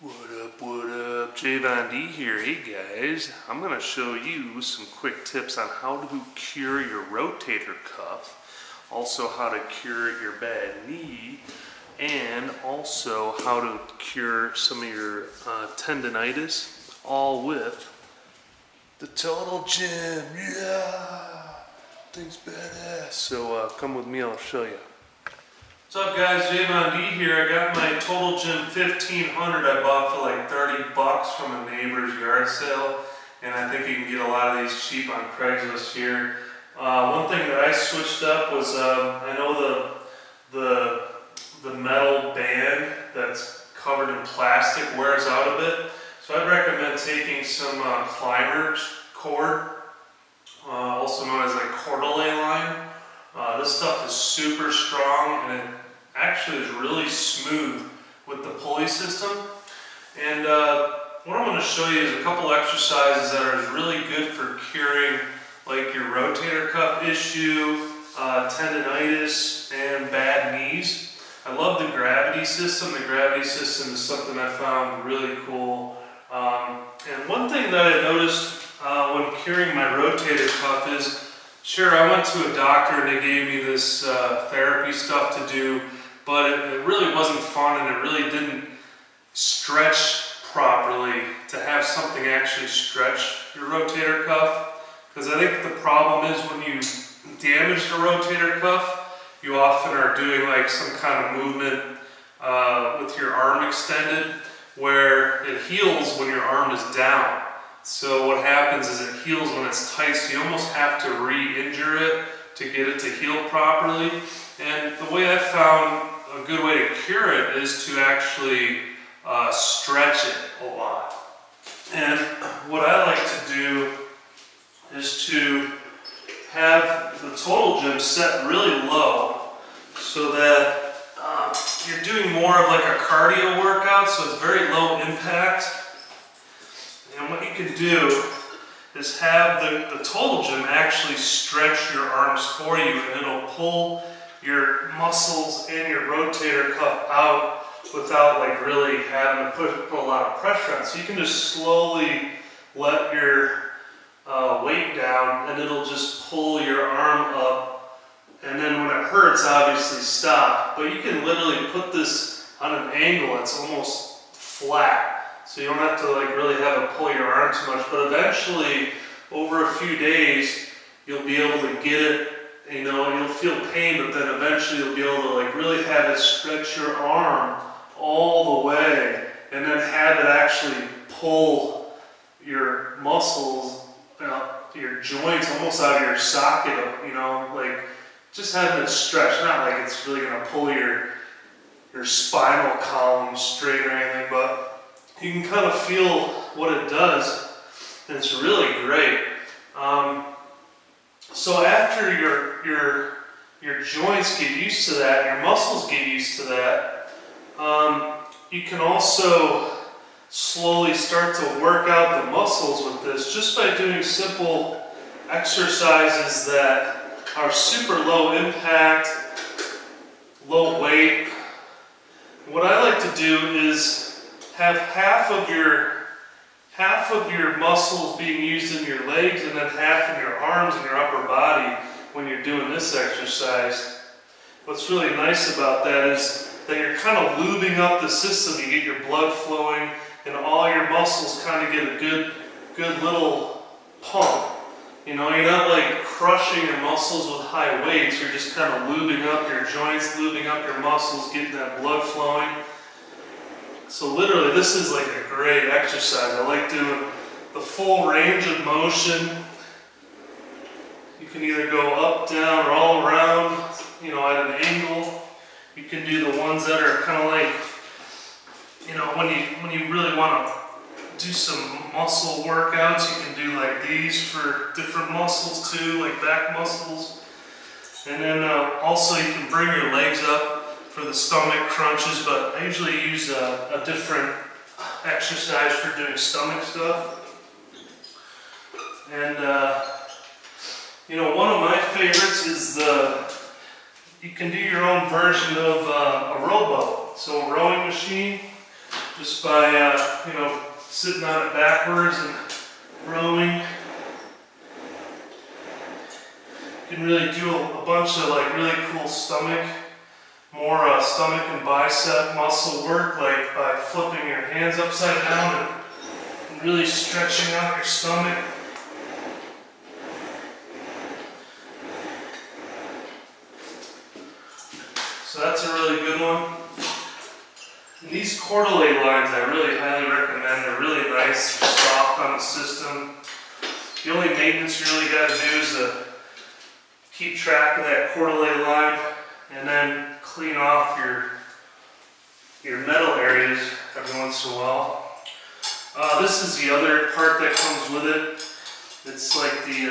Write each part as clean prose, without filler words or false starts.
What up, JVonD here. Hey guys, I'm going to show you some quick tips on how to cure your rotator cuff, also how to cure your bad knee, and also how to cure some of your tendinitis, all with the Total Gym. Yeah, thing's badass. So come with me, I'll show you. What's up guys, JVonD here. I got my Total Gym 1500 I bought for like 30 bucks from a neighbor's yard sale, and I think you can get a lot of these cheap on Craigslist here. One thing that I switched up was, I know the metal band that's covered in plastic wears out a bit, so I'd recommend taking some climber's cord, also known as like cordlay line. This stuff is super strong and it actually is really smooth with the pulley system. And what I'm going to show you is a couple exercises that are really good for curing like your rotator cuff issue, tendinitis, and bad knees. I love the gravity system. The gravity system is something I found really cool. And one thing that I noticed when curing my rotator cuff is, sure, I went to a doctor and they gave me this therapy stuff to do, but it really wasn't fun and it really didn't stretch properly to have something actually stretch your rotator cuff. Because I think the problem is when you damage the rotator cuff, you often are doing like some kind of movement with your arm extended where it heals when your arm is down. So what happens is it heals when it's tight, so you almost have to re-injure it to get it to heal properly. And the way I found a good way to cure it is to actually stretch it a lot. And what I like to do is to have the Total Gym set really low so that you're doing more of like a cardio workout, so it's very low impact. And what you can do is have the Total Gym actually stretch your arms for you, and it'll pull your muscles and your rotator cuff out without like really having to put a lot of pressure on. So you can just slowly let your weight down and it'll just pull your arm up, and then when it hurts, obviously stop. But you can literally put this on an angle that's almost flat. So you don't have to like really have it pull your arm too much, but eventually, over a few days, you'll be able to get it, you know, you'll feel pain, but then eventually you'll be able to like really have it stretch your arm all the way, and then have it actually pull your muscles, your joints almost out of your socket, you know, like just having it stretch, not like it's really gonna pull your spinal column straight or anything, but you can kind of feel what it does, and it's really great. So after your joints get used to that, your muscles get used to that, you can also slowly start to work out the muscles with this just by doing simple exercises that are super low impact, low weight. What I like to do is have half of your muscles being used in your legs and then half in your arms and your upper body when you're doing this exercise. What's really nice about that is that you're kind of lubing up the system. You get your blood flowing and all your muscles kind of get a good little pump. You know, you're not like crushing your muscles with high weights. You're just kind of lubing up your joints, lubing up your muscles, getting that blood flowing. So literally, this is like a great exercise. I like doing the full range of motion. You can either go up, down, or all around, you know, at an angle. You can do the ones that are kind of like, you know, when you really want to do some muscle workouts, you can do like these for different muscles too, like back muscles. And then also you can bring your legs up for the stomach crunches, but I usually use a different exercise for doing stomach stuff. And you know, one of my favorites is you can do your own version of a rowboat. So a rowing machine, just by, you know, sitting on it backwards and rowing. You can really do a bunch of like really cool stomach, more stomach and bicep muscle work, like by flipping your hands upside down and really stretching out your stomach. So that's a really good one. And these quarterly lines I really highly recommend. They're really nice, they're soft on the system. The only maintenance you really got to do is keep track of that quarterly line and then clean off your metal areas every once in a while. This is the other part that comes with it. It's like the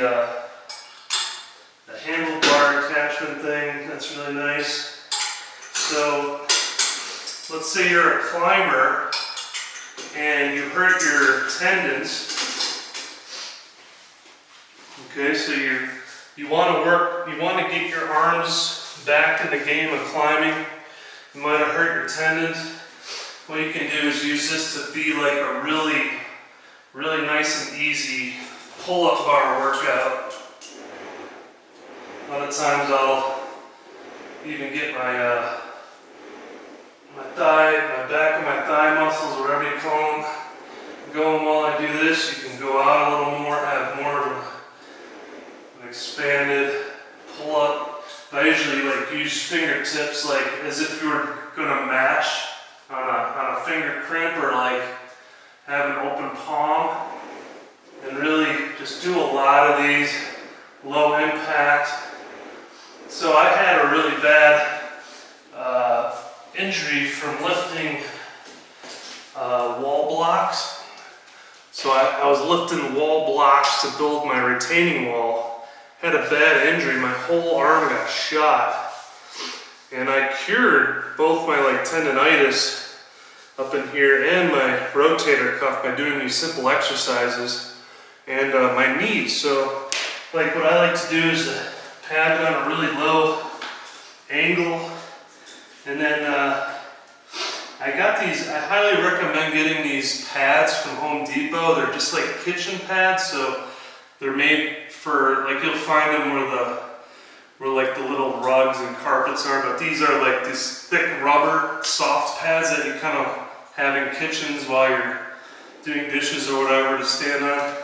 handlebar attachment thing. That's really nice. So let's say you're a climber and you hurt your tendons. Okay, so you want to get your arms back in the game of climbing. You might have hurt your tendons. What you can do is use this to be like a really, really nice and easy pull-up bar workout. A lot of times I'll even get my back of my thigh muscles, whatever you call them, going while I do this. You can go out a little more, have more of an expanded pull-up. I usually like use fingertips like as if you were gonna match on a finger crimp, or like have an open palm, and really just do a lot of these low impact. So I had a really bad injury from lifting wall blocks. So I was lifting wall blocks to build my retaining wall. Had a bad injury, my whole arm got shot. And I cured both my like tendinitis up in here and my rotator cuff by doing these simple exercises, and my knees. So like what I like to do is pad it on a really low angle. And then I got these, I highly recommend getting these pads from Home Depot. They're just like kitchen pads, so they're made for, like you'll find them where like the little rugs and carpets are, but these are like this thick rubber soft pads that you kind of have in kitchens while you're doing dishes or whatever to stand on.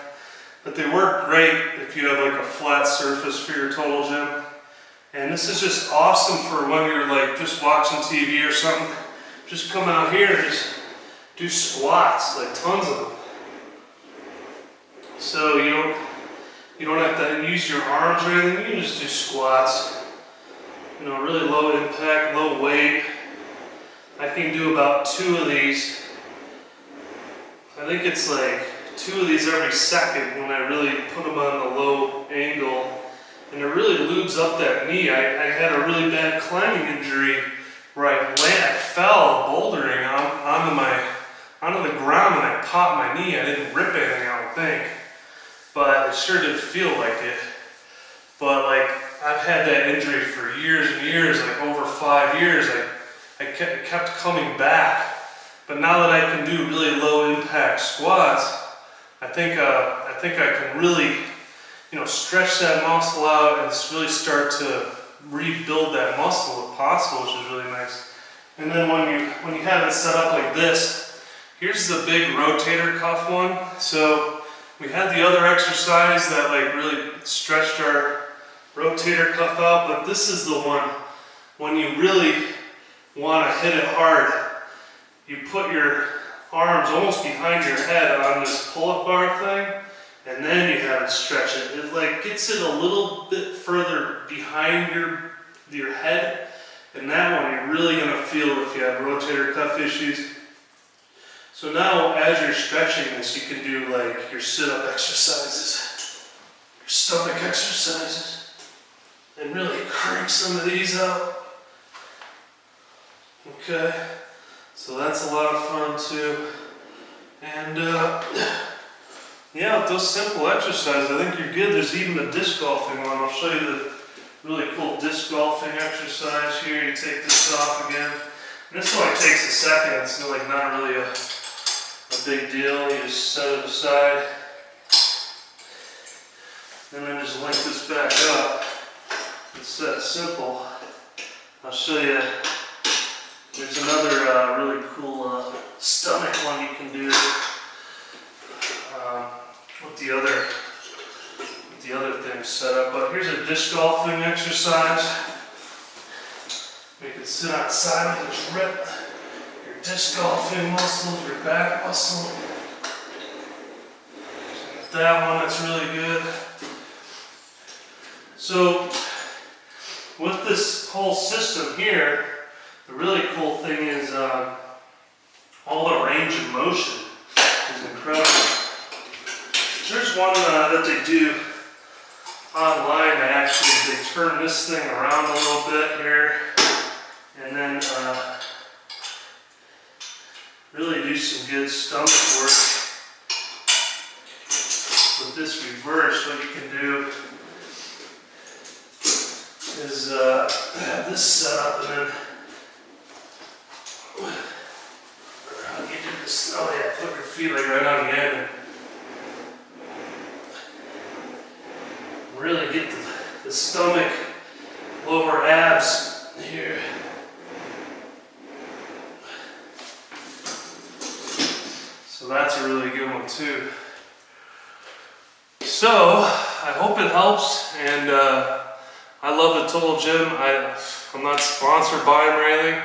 But they work great if you have like a flat surface for your total gym. And this is just awesome for when you're like just watching TV or something. Just come out here and just do squats, like tons of them. So you don't have to use your arms or anything. You can just do squats. You know, really low impact, low weight. I can do about 2 of these. I think it's like 2 of these every second when I really put them on the low angle. And it really lubes up that knee. I had a really bad climbing injury where I fell bouldering onto the ground and I popped my knee. I didn't rip anything, I don't think, but it sure did feel like it. But like I've had that injury for years and years, like over 5 years. I kept coming back. But now that I can do really low impact squats, I think I can really, you know, stretch that muscle out and really start to rebuild that muscle if possible, which is really nice. And then when you have it set up like this, here's the big rotator cuff one. So we had the other exercise that like really stretched our rotator cuff out, but this is the one when you really want to hit it hard. You put your arms almost behind your head on this pull-up bar thing, and then you have it stretch it. It like gets it a little bit further behind your head, and that one you're really going to feel if you have rotator cuff issues. So now as you're stretching this, you can do like your sit-up exercises, your stomach exercises, and really crank some of these out. Okay, so that's a lot of fun too. And yeah, with those simple exercises, I think you're good. There's even a disc golfing one. I'll show you the really cool disc golfing exercise here. You take this off again. This only takes a second. It's like not really a big deal. You just set it aside. And then just link this back up. It's that simple. I'll show you. There's another really cool stomach one you can do with the other things set up. But here's a disc golfing exercise. You can sit outside and just rip your disc golfing muscles, your back muscle. That one, that's really good. So with this whole system here, the really cool thing is all the range of motion is incredible. There's one that they do online. They turn this thing around a little bit here, and then really do some good stomach work with this reverse. What you can do is have this set up, and then how do you do this? Oh yeah, put your feet like right on the end. Really get the stomach, lower abs here. So that's a really good one too. So I hope it helps, and I love the Total Gym. I'm not sponsored by them or anything,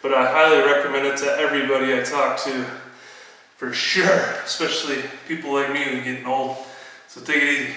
but I highly recommend it to everybody I talk to, for sure, especially people like me who are getting old. So take it easy.